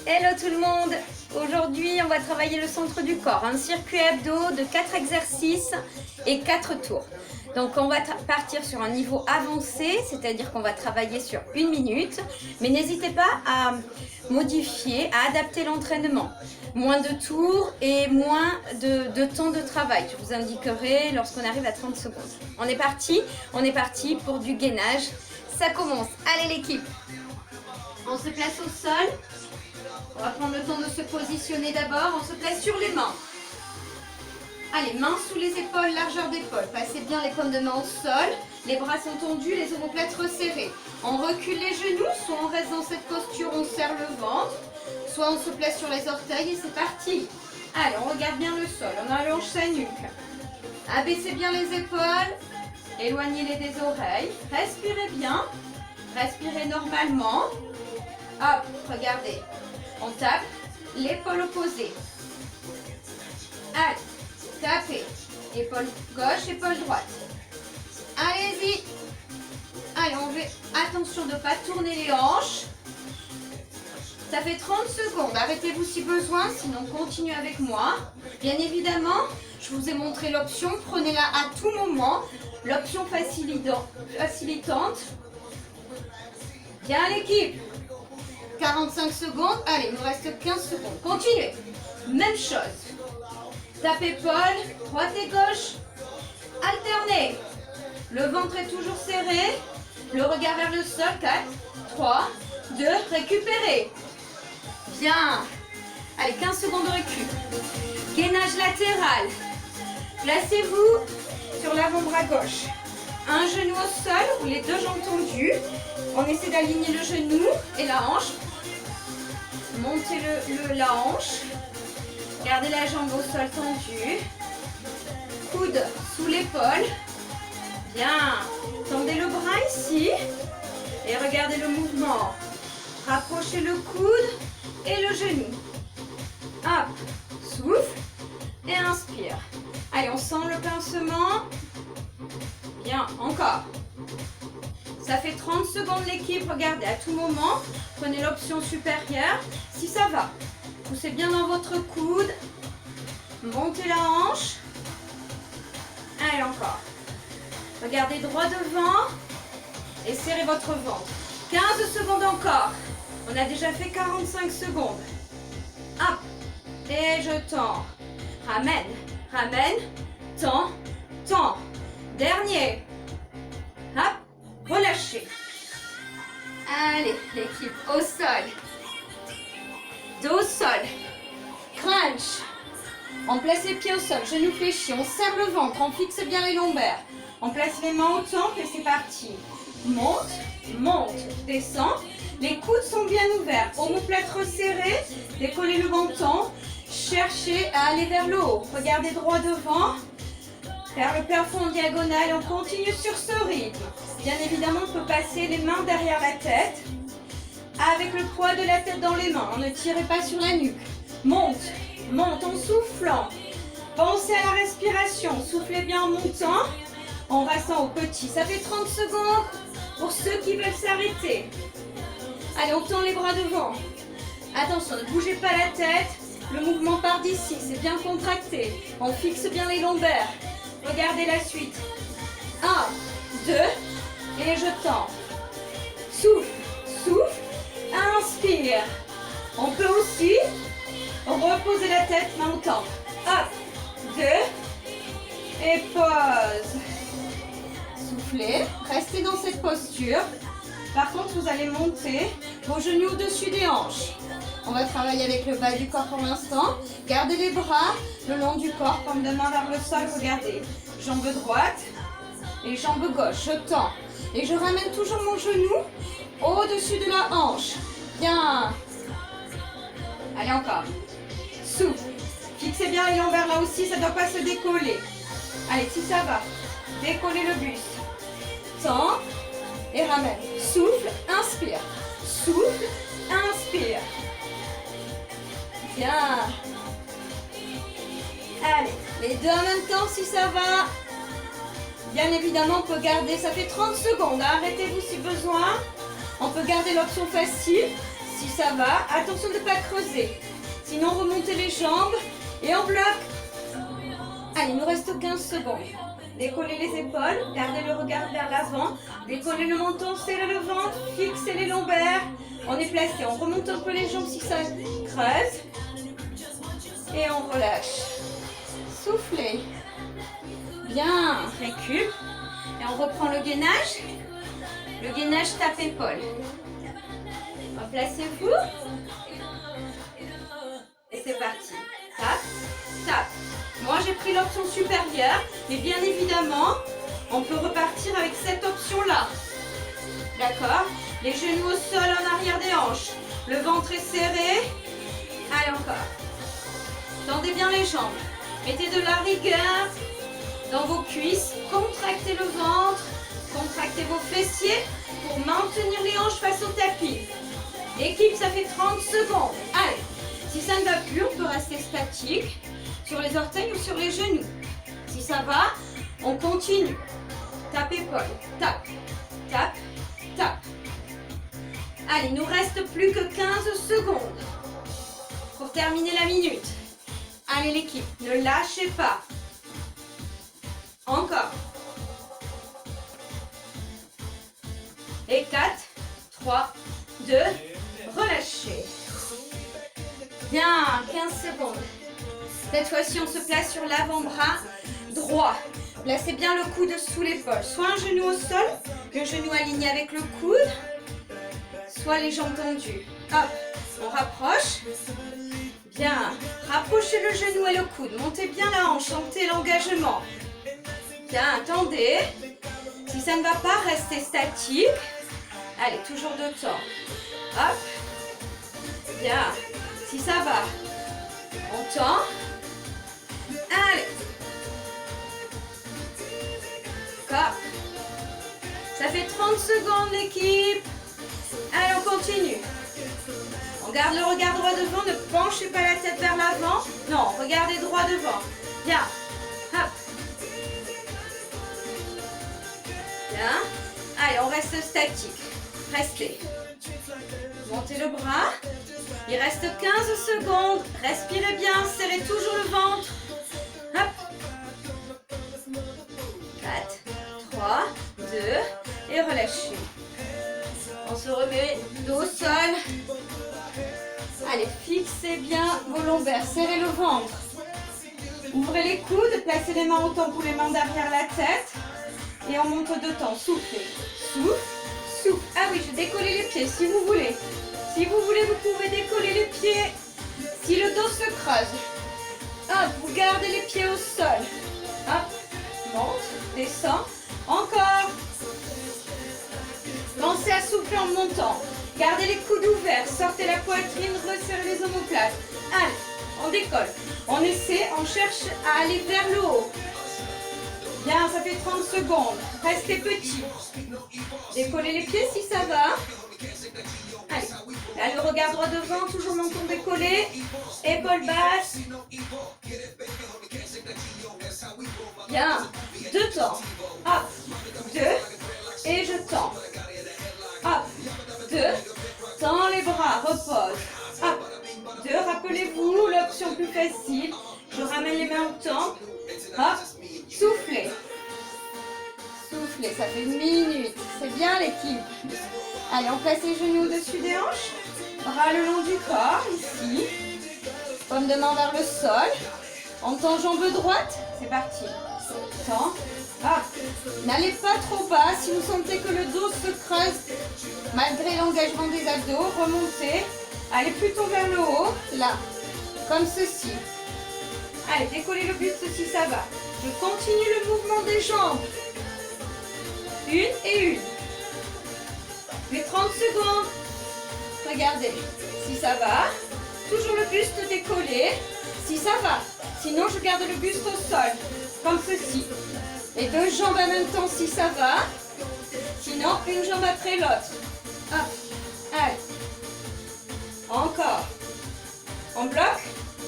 Hello tout le monde. Aujourd'hui, on va travailler le centre du corps, un circuit abdos de 4 exercices et 4 tours. Donc on va partir sur un niveau avancé, c'est-à-dire qu'on va travailler sur 1 minute, mais n'hésitez pas à modifier, à adapter l'entraînement. Moins de tours et moins de temps de travail. Je vous indiquerai lorsqu'on arrive à 30 secondes. On est parti pour du gainage. Ça commence. Allez l'équipe. On se place au sol. On va prendre le temps de se positionner d'abord. On se place sur les mains. Allez, mains sous les épaules, largeur d'épaule. Passez bien les paumes de main au sol. Les bras sont tendus, les omoplates resserrées. On recule les genoux, soit on reste dans cette posture, on serre le ventre, soit on se place sur les orteils et c'est parti. Allez, on regarde bien le sol, on allonge sa nuque. Abaissez bien les épaules, éloignez-les des oreilles. Respirez bien, respirez normalement. Hop, regardez. On tape l'épaule opposée. Allez, tapez. Épaule gauche, épaule droite. Allez-y. Allez, on fait attention de ne pas tourner les hanches. Ça fait 30 secondes. Arrêtez-vous si besoin, sinon continuez avec moi. Bien évidemment, je vous ai montré l'option. Prenez-la à tout moment. L'option facilitante. Bien l'équipe. 45 secondes. Allez, il nous reste 15 secondes. Continuez. Même chose. Tape épaule, droite et gauche. Alternez. Le ventre est toujours serré. Le regard vers le sol. 4, 3, 2, récupérez. Bien. Allez, 15 secondes de récup. Gainage latéral. Placez-vous sur l'avant-bras gauche. Un genou au sol ou les deux jambes tendues. On essaie d'aligner le genou et la hanche. Montez la hanche. Gardez la jambe au sol tendue. Coude sous l'épaule. Bien. Tendez le bras ici. Et regardez le mouvement. Rapprochez le coude et le genou. Hop. Souffle. Et inspire. Allez, on sent le pincement. Bien. Encore. Ça fait 30 secondes l'équipe. Regardez, à tout moment, prenez l'option supérieure. Si ça va. Poussez bien dans votre coude. Montez la hanche. Allez, encore. Regardez droit devant. Et serrez votre ventre. 15 secondes encore. On a déjà fait 45 secondes. Hop. Et je tends. Ramène. Ramène. Tends. Tends. Dernier. Hop. Relâchez. Allez, l'équipe au sol. Dos au sol. Crunch. On place les pieds au sol, genoux fléchis. On serre le ventre, on fixe bien les lombaires. On place les mains au temple et c'est parti. Monte, monte, descend. Les coudes sont bien ouverts. Omoplate resserrée. Décollez le menton. Cherchez à aller vers le haut. Regardez droit devant. Vers le plafond en diagonale. On continue sur ce rythme. Bien évidemment, on peut passer les mains derrière la tête. Avec le poids de la tête dans les mains. Ne tirez pas sur la nuque. Monte, monte en soufflant. Pensez à la respiration. Soufflez bien en montant. En restant au petit. Ça fait 30 secondes pour ceux qui veulent s'arrêter. Allez, on tend les bras devant. Attention, ne bougez pas la tête. Le mouvement part d'ici. C'est bien contracté. On fixe bien les lombaires. Regardez la suite. 1, 2, et je tends. Souffle, souffle. Inspire. On peut aussi reposer la tête, main au temple. Hop, 2, et pause. Soufflez, restez dans cette posture. Par contre, vous allez monter vos genoux au-dessus des hanches. On va travailler avec le bas du corps pour l'instant. Gardez les bras le long du corps, paume de main vers le sol. Regardez, jambe droite et jambe gauche. Je tends et je ramène toujours mon genou au-dessus de la hanche. Bien. Allez, encore. Souffle. Fixez bien les lombaires là aussi, ça ne doit pas se décoller. Allez, si ça va, décollez le buste. Tends et ramène. Souffle, inspire. Souffle, inspire. Bien. Allez, les deux en même temps si ça va. Bien évidemment, on peut garder, ça fait 30 secondes. Arrêtez-vous si besoin. On peut garder l'option facile. Si ça va, attention de ne pas creuser. Sinon, remontez les jambes et on bloque. Allez, il nous reste 15 secondes. Décollez les épaules, gardez le regard vers l'avant. Décollez le menton, serrez le ventre, fixez les lombaires. On est placé, on remonte un peu les jambes si ça creuse. Et on relâche. Soufflez. Bien, récup. Et on reprend le gainage. Le gainage tape-épaule. Replacez-vous. Et c'est parti. Tape, tape. Moi, j'ai pris l'option supérieure. Mais bien évidemment, on peut repartir avec cette option-là. D'accord? Les genoux au sol en arrière des hanches. Le ventre est serré. Allez, encore. Tendez bien les jambes. Mettez de la rigueur dans vos cuisses. Contractez le ventre. Contractez vos fessiers pour maintenir les hanches face au tapis. L'équipe, ça fait 30 secondes. Allez, si ça ne va plus, on peut rester statique sur les orteils ou sur les genoux. Si ça va, on continue. Tape épaule. Tape, tape, tape. Allez, il nous reste plus que 15 secondes pour terminer la minute. Allez l'équipe, ne lâchez pas. Encore. Et 4, 3, 2, relâchez. Bien, 15 secondes. Cette fois-ci, on se place sur l'avant-bras droit. Placez bien le coude sous l'épaule. Soit un genou au sol, le genou aligné avec le coude, soit les jambes tendues. Hop, on rapproche. Bien, rapprochez le genou et le coude. Montez bien la hanche, sentez l'engagement. Bien, attendez. Si ça ne va pas, restez statique. Allez, toujours 2 temps. Hop. Bien. Si ça va, on tend. Allez. Hop. Ça fait 30 secondes l'équipe. Allez, on continue. On garde le regard droit devant. Ne penchez pas la tête vers l'avant. Non, regardez droit devant. Bien. Hop. Bien. Allez, on reste statique. Restez. Montez le bras. Il reste 15 secondes. Respirez bien. Serrez toujours le ventre. Hop. 4, 3, 2. Et relâchez. On se remet dos au sol. Allez, fixez bien vos lombaires. Serrez le ventre. Ouvrez les coudes. Placez les mains au temps pour les mains derrière la tête. Et on monte 2 temps. Soufflez. Souffle. Souffle. Ah oui, je décolle les pieds si vous voulez. Si vous voulez, vous pouvez décoller les pieds. Si le dos se creuse. Hop, vous gardez les pieds au sol. Hop, monte, descend. Encore. Pensez à souffler en montant. Gardez les coudes ouverts. Sortez la poitrine, resserrez les omoplates. Allez, on décolle. On essaie, on cherche à aller vers le haut. Bien, ça fait 30 secondes. Restez petit. Décollez les pieds si ça va. Allez, là, le regard droit devant, toujours menton décollé. Épaules basses. Bien, 2 temps. Hop, 2. Et je tends. Hop, 2. Tends les bras, repose. Hop, 2. Rappelez-vous, l'option plus facile. Je ramène les mains au temple. Hop, soufflez. Soufflez, ça fait 1 minute. C'est bien l'équipe. Allez, on place les genoux au-dessus des hanches. Bras le long du corps, ici. Paume de main vers le sol. On tend jambe droite. C'est parti. Tend. Hop. N'allez pas trop bas. Si vous sentez que le dos se creuse, malgré l'engagement des abdos, remontez. Allez plutôt vers le haut. Là. Comme ceci. Allez, décollez le buste si ça va. Je continue le mouvement des jambes. 1 et 1. Les 30 secondes. Regardez. Si ça va. Toujours le buste décollé. Si ça va. Sinon, je garde le buste au sol. Comme ceci. Les 2 jambes en même temps si ça va. Sinon, une jambe après l'autre. Hop. Allez. Encore. On bloque.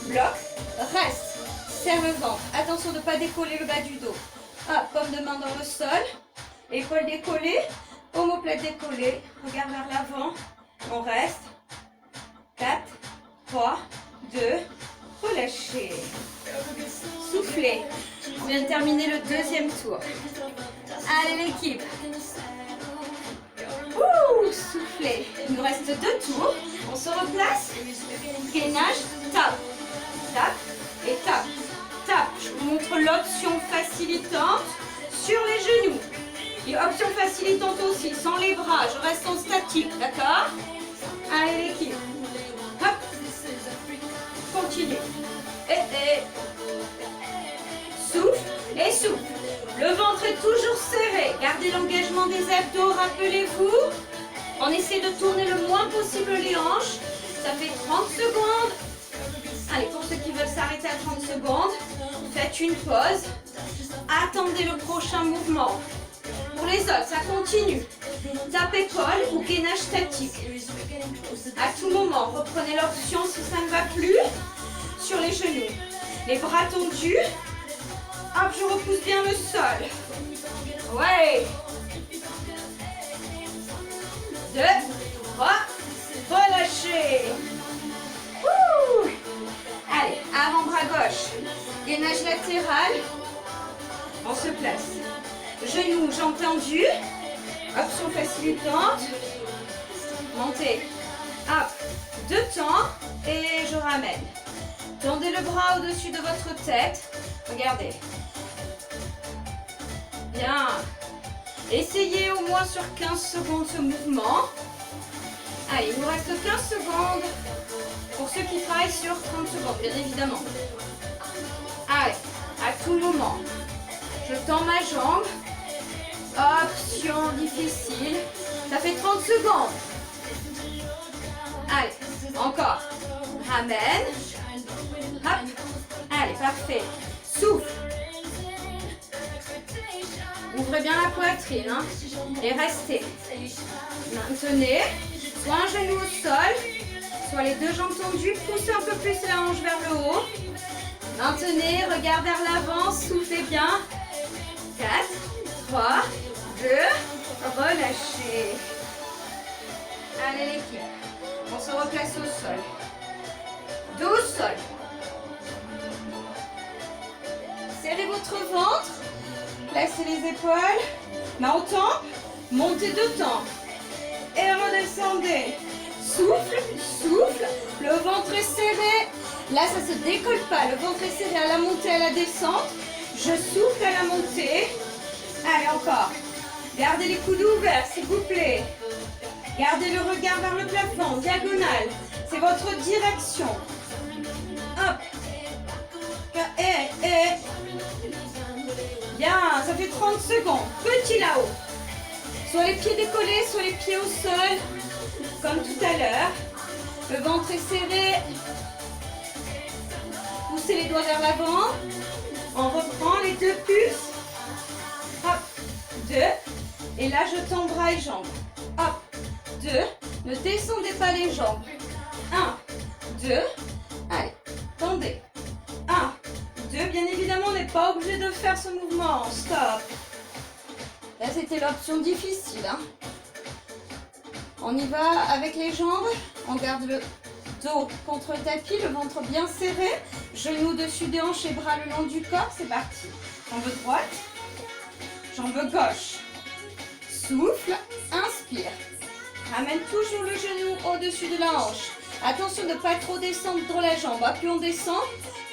Bloque. Reste. Serre le ventre. Attention de ne pas décoller le bas du dos. Hop. Paume de main dans le sol. Épaules décollées. Omoplate décollée. Regard vers l'avant. On reste. 3, 2, relâchez. Soufflez. On vient de terminer le deuxième tour. Allez l'équipe. Ouh, soufflez. Il nous reste 2 tours. On se replace. Gainage, tape. Tape et tape. Tape. Je vous montre l'option facilitante sur les genoux. Et option facilitante aussi, sans les bras. Je reste en statique, d'accord? Allez l'équipe. Hop. Continue. Et. Souffle et souffle. Le ventre est toujours serré. Gardez l'engagement des abdos, rappelez-vous. On essaie de tourner le moins possible les hanches. Ça fait 30 secondes. Allez, pour ceux qui veulent s'arrêter à 30 secondes, faites une pause. Attendez le prochain mouvement. Pour les autres, ça continue. Tape-épaule ou gainage statique. À tout moment, reprenez l'option si ça ne va plus. Sur les genoux. Les bras tendus. Hop, je repousse bien le sol. Ouais. 2, 3, relâchez. Ouh. Allez, avant-bras gauche. Gainage latéral. On se place. Genoux, jambes tendues. Option facilitante. Montez. Hop. 2 temps. Et je ramène. Tendez le bras au-dessus de votre tête. Regardez. Bien. Essayez au moins sur 15 secondes ce mouvement. Allez, il nous reste 15 secondes pour ceux qui travaillent sur 30 secondes, bien évidemment. Allez, à tout moment. Je tends ma jambe. Option difficile. Ça fait 30 secondes. Allez, encore. Ramène. Hop. Allez, parfait. Souffle. Ouvrez bien la poitrine. Hein, et restez. Maintenez. Soit un genou au sol, soit les 2 jambes tendues. Poussez un peu plus la hanche vers le haut. Maintenez. Regardez vers l'avant. Soufflez bien. 4, 3, 2. Relâchez. Allez l'équipe. On se replace au sol. Dos au sol. Serrez votre ventre. Placez les épaules. Main au temple. Montez 2 temps. Et redescendez. Souffle, souffle. Le ventre est serré. Là, ça ne se décolle pas. Le ventre est serré à la montée, à la descente. Je souffle à la montée. Allez, encore. Gardez les coudes ouverts, s'il vous plaît. Gardez le regard vers le plafond, diagonale. C'est votre direction. Hop. Et. Bien, ça fait 30 secondes. Petit là-haut. Soit les pieds décollés, soit les pieds au sol. Comme tout à l'heure. Le ventre est serré. Poussez les doigts vers l'avant. On reprend les 2 pulses. Hop. 2. Et là, je tends bras et jambes. Hop. 2. Ne descendez pas les jambes. 1. 2. Allez. Tendez. 1. 2. Bien évidemment, on n'est pas obligé de faire ce mouvement. Stop. Là, c'était l'option difficile. Hein. On y va avec les jambes. On garde le dos contre le tapis, le ventre bien serré. Genoux dessus des hanches et bras le long du corps. C'est parti. Jambe droite. Jambe gauche. Souffle. Inspire. Ramène toujours le genou au-dessus de la hanche. Attention de ne pas trop descendre dans la jambe. Plus on descend,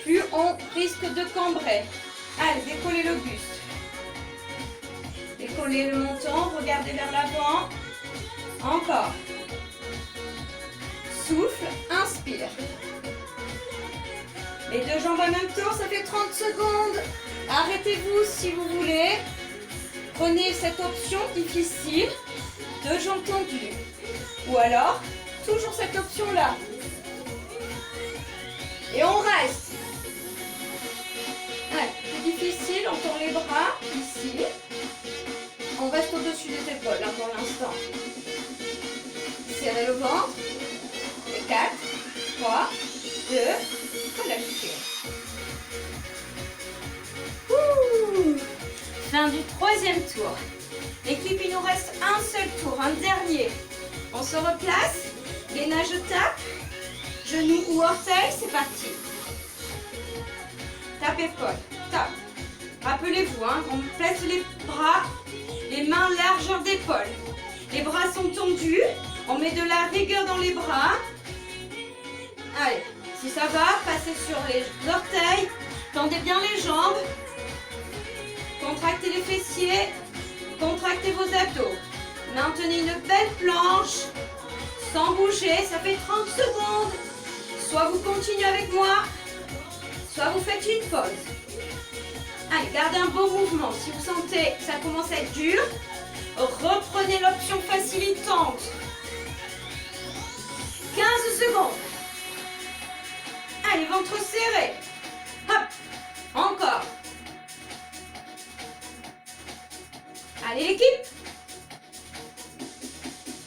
plus on risque de cambrer. Allez, décollez le buste. Décollez le menton, regardez vers l'avant. Encore. Souffle, inspire. Les 2 jambes en même temps, ça fait 30 secondes. Arrêtez-vous si vous voulez. Prenez cette option difficile. 2 jambes tendues. Ou alors, toujours cette option-là. Et on reste. Ouais, c'est difficile, on tend les bras ici. On reste au-dessus des épaules là, pour l'instant. Serrez le ventre. Et 4, 3, 2, relâchez. Ouh. Fin du 3e tour. L'équipe, il nous reste un seul tour, un dernier. On se replace. Gainage tape. Genou ou orteil, c'est parti. Tape épaule, tape. Rappelez-vous, hein, on place les bras, les mains largeur d'épaule. Les bras sont tendus, on met de la rigueur dans les bras. Allez, si ça va, passez sur les orteils, tendez bien les jambes, contractez les fessiers, contractez vos abdos. Maintenez une belle planche, sans bouger, ça fait 30 secondes. Soit vous continuez avec moi, soit vous faites une pause. Allez, gardez un bon mouvement. Si vous sentez que ça commence à être dur, reprenez l'option facilitante. 15 secondes. Allez, ventre serré. Hop, encore. Allez l'équipe.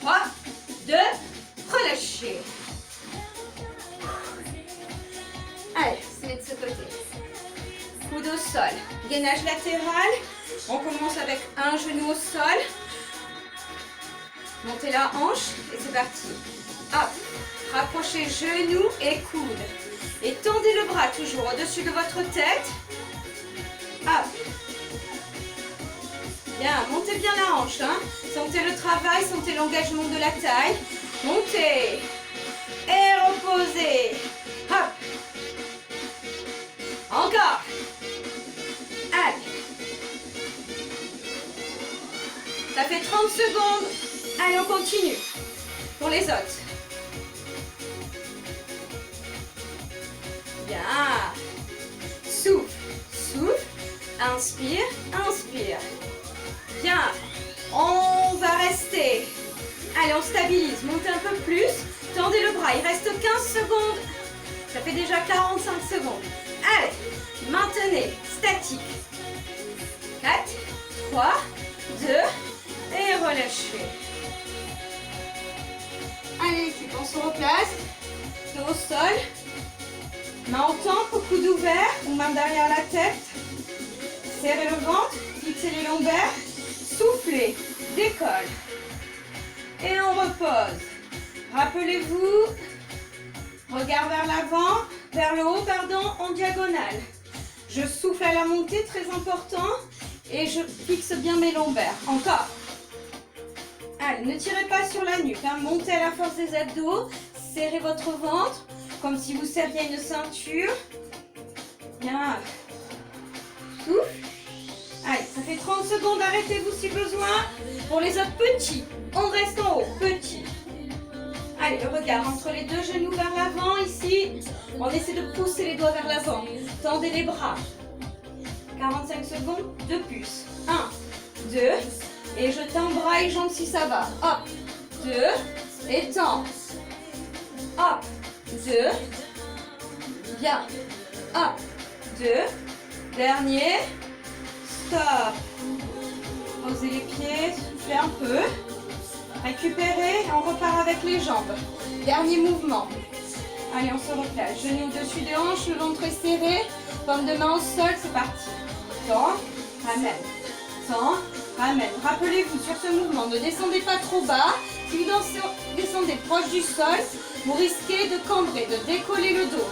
3, 2, relâchez. Allez, se met de ce côté. Coude au sol. Gainage latéral. On commence avec un genou au sol. Montez la hanche et c'est parti. Hop. Rapprochez genoux et coudes. Et tendez le bras toujours au-dessus de votre tête. Hop. Bien, montez bien la hanche. Hein. Sentez le travail, sentez l'engagement de la taille. Montez. Et reposez. Hop. Encore. Allez. Ça fait 30 secondes. Allez, on continue. Pour les autres. Bien. Souffle, souffle. Inspire, inspire. Bien. On va rester. Allez, on stabilise. Montez un peu plus. Tendez le bras. Il reste 15 secondes. Ça fait déjà 45 secondes. Allez, maintenez. Statique. 4, 3, 2 et relâchez. Allez, l'équipe, on se replace. Dos au sol. Main au temple, coude ouvert ou main derrière la tête. Serrez le ventre, fixez les lombaires. Soufflez, décolle. Et on repose. Rappelez-vous, regard vers l'avant, vers le haut, pardon, en diagonale. Je souffle à la montée, très important. Et je fixe bien mes lombaires. Encore. Allez, ne tirez pas sur la nuque. Hein. Montez à la force des abdos. Serrez votre ventre, comme si vous serriez une ceinture. Bien. Souffle. Allez, ça fait 30 secondes. Arrêtez-vous si besoin. Pour les autres petits, on reste en haut. Petits. Allez, le regard entre les deux genoux vers l'avant. Ici, on essaie de pousser les doigts vers l'avant. Tendez les bras. 45 secondes de plus. 1, 2, et je tends bras et jambes si ça va. Hop, 2, et tends. Hop, 2, bien. Hop, 2, dernier. Stop. Posez les pieds, soufflez un peu. Récupérez, on repart avec les jambes. Dernier mouvement. Allez, on se replace. Genou au-dessus des hanches, le ventre est serré. Paume de main au sol, c'est parti. Tends, ramène. Tends, ramène. Rappelez-vous, sur ce mouvement, ne descendez pas trop bas. Si vous descendez proche du sol, vous risquez de cambrer, de décoller le dos.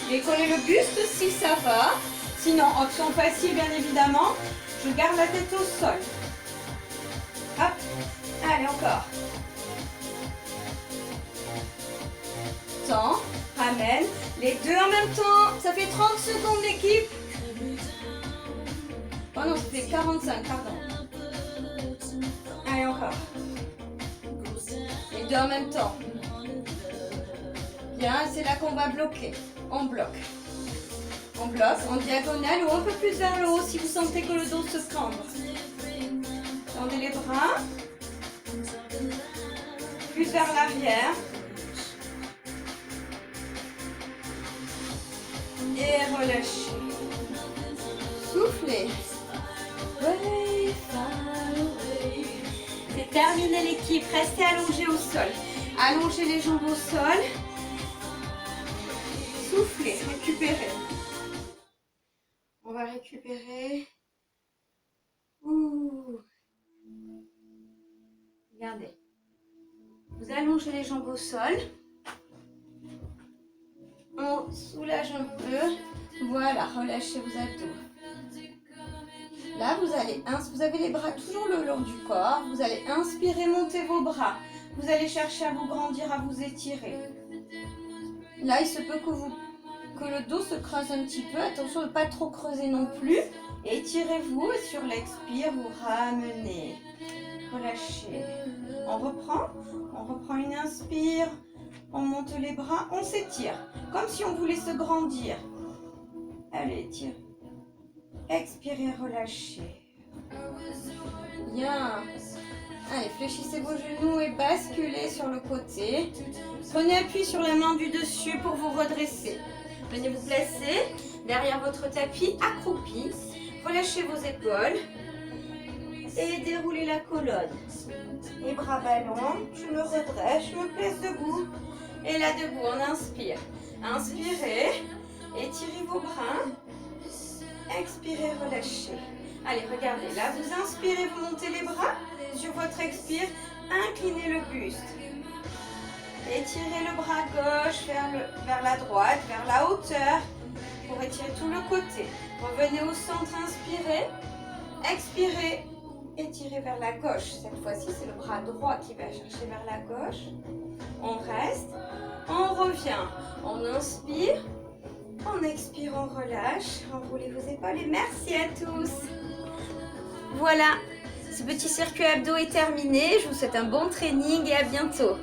Décoller le buste si ça va. Sinon, option facile, bien évidemment, je garde la tête au sol. Hop, allez, encore. Tends, ramène. Les deux en même temps. Ça fait 30 secondes, l'équipe. Oh non, ça fait 45, pardon. Allez, encore. Les deux en même temps. Bien, c'est là qu'on va bloquer. On bloque. On bloque en diagonale ou un peu plus vers le haut si vous sentez que le dos se cambre. Tendez les bras. Plus vers l'arrière. Et relâchez. Soufflez. C'est terminé l'équipe. Restez allongé au sol. Allongez les jambes au sol. Soufflez. Récupérez. On va récupérer. Ouh. Regardez. Vous allongez les jambes au sol. On soulage un peu. Voilà, relâchez vos abdos. Là, vous avez les bras toujours le long du corps. Vous allez inspirer, monter vos bras. Vous allez chercher à vous grandir, à vous étirer. Là, il se peut que le dos se creuse un petit peu. Attention de ne pas trop creuser non plus. Étirez-vous et sur l'expire, vous ramenez. Relâchez. On reprend une inspire. On monte les bras, on s'étire. Comme si on voulait se grandir. Allez, étire. Expirez, relâchez. Bien. Allez, fléchissez vos genoux et basculez sur le côté. Prenez appui sur la main du dessus pour vous redresser. Venez vous placer derrière votre tapis accroupi. Relâchez vos épaules et déroulez la colonne. Les bras ballons, je me redresse, je me place debout. Et là debout, on inspire. Inspirez, étirez vos bras. Expirez, relâchez. Allez, regardez, là vous inspirez, vous montez les bras. Sur votre expire, inclinez le buste. Étirez le bras gauche vers la droite, vers la hauteur, pour étirer tout le côté. Revenez au centre, inspirez. Expirez, étirez vers la gauche. Cette fois-ci, c'est le bras droit qui va chercher vers la gauche. On reste, on revient. On inspire, on expire, on relâche. Enroulez vos épaules et merci à tous. Voilà, ce petit circuit abdos est terminé. Je vous souhaite un bon training et à bientôt.